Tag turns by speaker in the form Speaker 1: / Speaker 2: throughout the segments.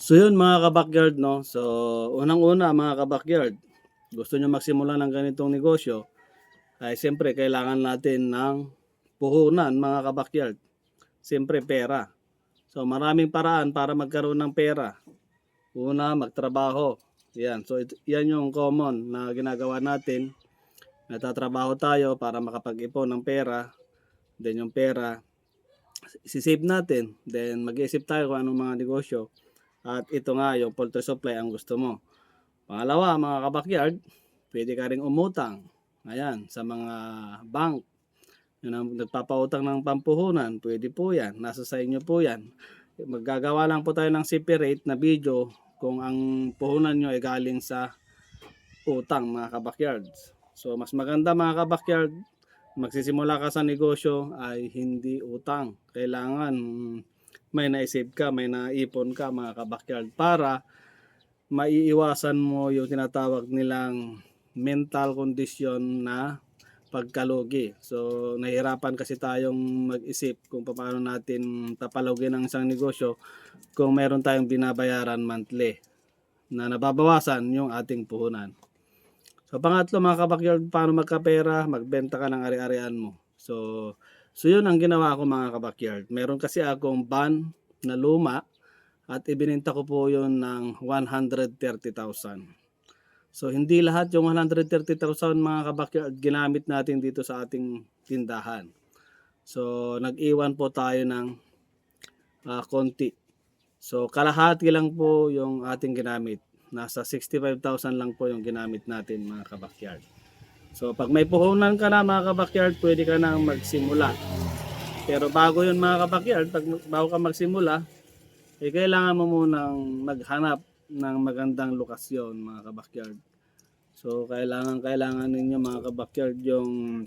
Speaker 1: So yun mga ka-backyard 'no, so unang-una mga ka-backyard, gusto niyo magsimula ng ganitong negosyo, ay siyempre kailangan natin ng puhunan mga ka-backyard. Siyempre pera. So maraming paraan para magkaroon ng pera. Una, magtrabaho, 'yan. So 'yan yung common na ginagawa natin, nagtatrabaho tayo para makapag-ipon ng pera, then yung pera isi-save natin, then mag-iisip tayo kung anong mga negosyo at ito nga yung poultry supply ang gusto mo. Pangalawa mga ka-backyard, puwede ka ring umutang, ayan, sa mga bank, yun ang nagpapautang ng pampuhunan, puwede po 'yan, nasa sa inyo po 'yan. Maggagawa lang po tayo ng separate na video kung ang puhunan niyo ay galing sa utang mga ka-backyards. So mas maganda mga ka-backyard, magsisimula ka sa negosyo ay hindi utang. Kailangan may naisave ka, may naipon ka mga ka-backyard para maiiwasan mo yung tinatawag nilang mental condition na pagkalugi. So, nahihirapan kasi tayong mag-isip kung paano natin papalugin ang isang negosyo kung meron tayong binabayaran monthly na nababawasan yung ating puhunan. So, pangatlo mga kabakyard, paano magkapera, magbenta ka ng ari-arian mo. So yun ang ginawa ko mga kabakyard. Meron kasi akong van na luma at ibininta ko po yun ng 130,000. So hindi lahat yung 130,000 mga kabakyard ginamit natin dito sa ating tindahan. So nag-iwan po tayo ng konti. So kalahati lang po yung ating ginamit. Nasa 65,000 lang po yung ginamit natin mga kabakyard. So pag may puhunan ka na mga kabakyard, pwede ka nang magsimula. Pero bago yun mga kabakyard, bago ka magsimula, kailangan mo munang maghanap ng magandang lokasyon mga kabakyard. So kailangan ninyo mga kabakyard yung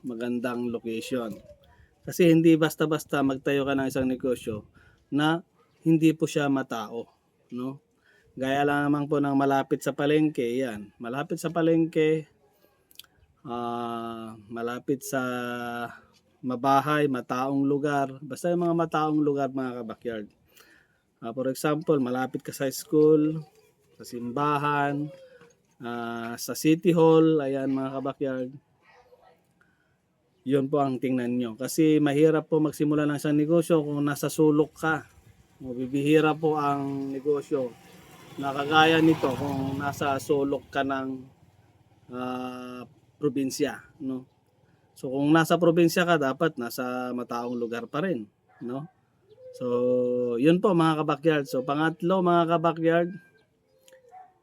Speaker 1: magandang location. Kasi hindi basta-basta magtayo ka ng isang negosyo na hindi po siya matao, no? Gaya lang naman po ng malapit sa palengke, yan. Malapit sa palengke, malapit sa mabahay, mataong lugar, basta yung mga mataong lugar mga kabakyard. For example, malapit ka sa school, sa simbahan, sa city hall, ayan mga kabakyard. Yun po ang tingnan nyo. Kasi mahirap po magsimula ng isang negosyo kung nasa sulok ka. Bibihira po ang negosyo na kagaya nito kung nasa sulok ka ng probinsya, no? So kung nasa probinsya ka, dapat nasa mataong lugar pa rin, no? So yun po mga kabakyard. So pangatlo mga kabakyard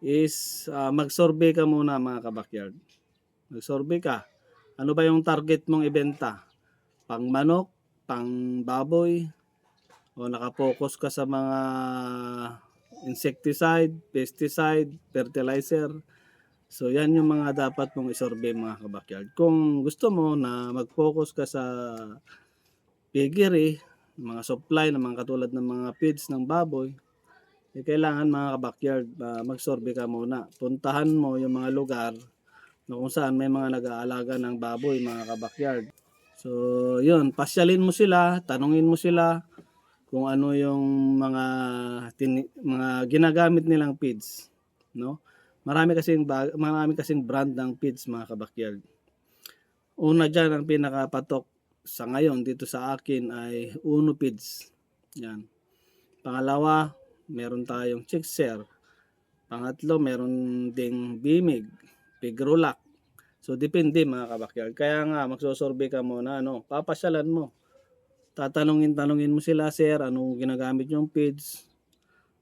Speaker 1: is mag-survey ka muna mga kabakyard. Mag-survey ka. Ano ba yung target mong ibenta? Pang manok, pang baboy, o nakapokus ka sa mga insecticide, pesticide, fertilizer. So yan yung mga dapat mong isurvey mga kabakyard. Kung gusto mo na mag-focus ka sa piggery, mga supply ng mga katulad ng mga feeds ng baboy, kailangan mga kabakyard mag-survey ka muna. Puntahan mo yung mga lugar na kung saan may mga nag-aalaga ng baboy mga kabakyard. So yun, pasyalin mo sila, tanungin mo sila kung ano yung mga ginagamit nilang feeds, no? Marami kasing brand ng feeds mga kabakyard. Una diyan ang pinakapatok sa ngayon dito sa akin ay Uno Feeds. Yan. Pangalawa, meron tayong Chickser. Pangatlo, meron ding Bimig, Pigrulac. So depende mga kabakyard. Kaya nga magsosurvey ka muna, papasyalan mo. Tatanungin mo sila, sir, anong ginagamit yung feeds,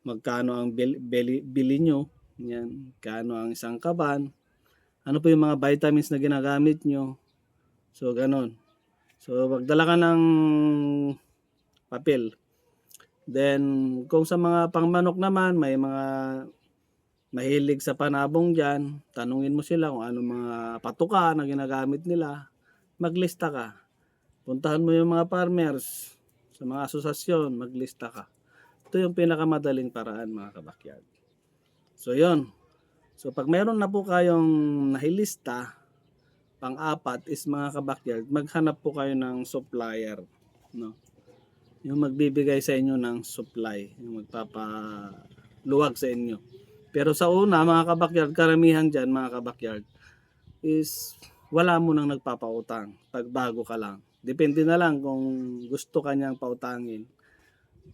Speaker 1: magkano ang bili nyo, yan, kano ang isang kaban, ano po yung mga vitamins na ginagamit nyo. So ganon. So magdala ka ng papel. Then kung sa mga pangmanok naman, may mga mahilig sa panabong dyan, tanungin mo sila kung ano mga patuka na ginagamit nila, maglista ka. Puntahan mo yung mga farmers sa mga asosasyon, maglista ka. Ito yung pinakamadaling paraan mga kabakyard. So yun. So pag meron na po kayong nahilista, pang-apat is mga kabakyard, maghanap po kayo ng supplier, no? yung magbibigay sa inyo ng supply, yung magpapaluwag sa inyo. Pero sa una, mga kabakyard, karamihan dyan, mga kabakyard, is wala mo nang nagpapautang pag bago ka lang. Depende na lang kung gusto kanyang pautangin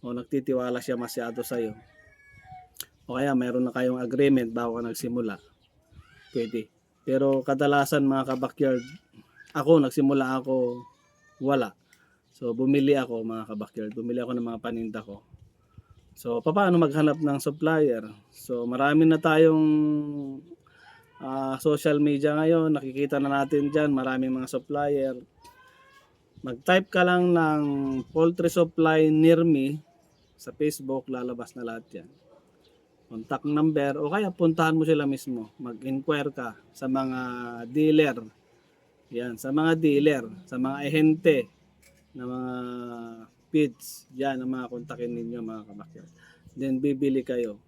Speaker 1: o nagtitiwala siya masyado sa'yo. O kaya mayroon na kayong agreement bago ka nagsimula, pwede. Pero kadalasan mga kabakyard, nagsimula ako, wala. So bumili ako mga kabakyard, bumili ako ng mga paninda ko. So paano maghanap ng supplier? So marami na tayong social media ngayon, nakikita na natin dyan, maraming mga supplier. Mag-type ka lang ng poultry supply near me sa Facebook, lalabas na lahat yan. Contact number o kaya puntahan mo sila mismo. Mag-inquire ka sa mga dealer. Yan, sa mga dealer, sa mga ehente na mga feeds. Yan ang mga kontakin ninyo mga kabakyard. Then bibili kayo.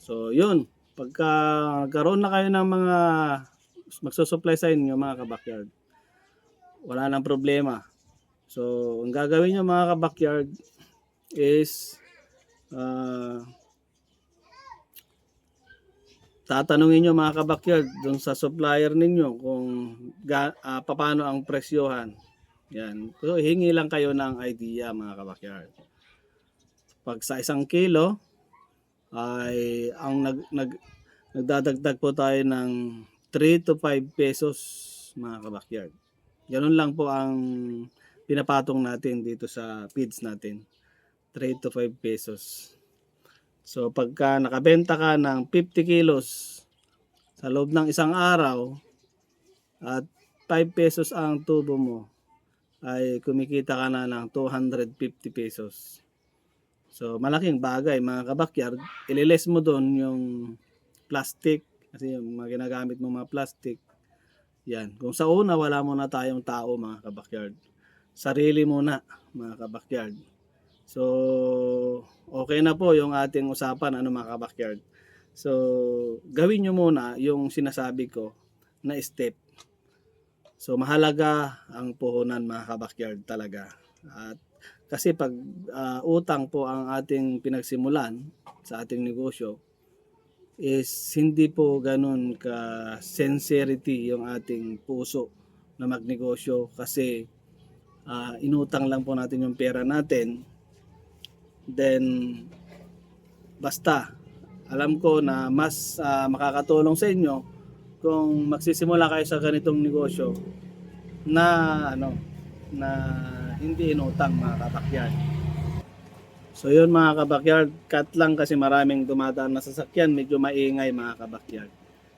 Speaker 1: So yun, pagka nagkaroon na kayo ng mga magsusupply sa inyo mga kabakyard, wala nang problema. So ang gagawin nyo mga kabakyard is tatanungin nyo mga kabakyard dun sa supplier ninyo kung paano ang presyohan. Yan. So hingi lang kayo ng idea mga kabakyard. Pag sa 1 kilo ay ang nagdadagdag po tayo ng 3 to 5 pesos mga kabakyard. Ganun lang po ang pinapatong natin dito sa feeds natin. 3 to 5 pesos. So pagka nakabenta ka ng 50 kilos sa loob ng isang araw at 5 pesos ang tubo mo, ay kumikita ka na ng 250 pesos. So malaking bagay mga kabakyard, ililes mo doon yung plastic, kasi yung mga ginagamit mo mga plastic. Yan. Kung sa una wala muna tayong tao mga kabakyard, sarili muna mga kabakyard. So okay na po yung ating usapan mga kabakyard. So gawin nyo muna yung sinasabi ko na step. So mahalaga ang puhunan mga kabakyard talaga. At kasi pag utang po ang ating pinagsimulan sa ating negosyo, is hindi po ganun ka sincerity yung ating puso na magnegosyo, kasi inutang lang po natin yung pera natin. Then basta alam ko na mas makakatulong sa inyo kung magsisimula kayo sa ganitong negosyo na na hindi inutang mga kabakyard. So yun mga kabakyard, cut lang kasi maraming dumadaan na sasakyan, medyo maingay mga kabakyard.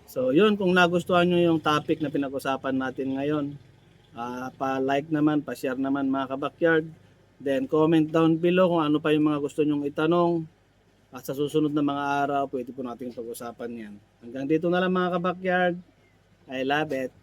Speaker 1: So yun, kung nagustuhan nyo yung topic na pinag-usapan natin ngayon, pa-like naman, pa-share naman mga kabakyard. Then comment down below kung ano pa yung mga gusto nyong itanong. At sa susunod na mga araw, pwede po natin pag-usapan yan. Hanggang dito na lang mga kabakyard. I love it.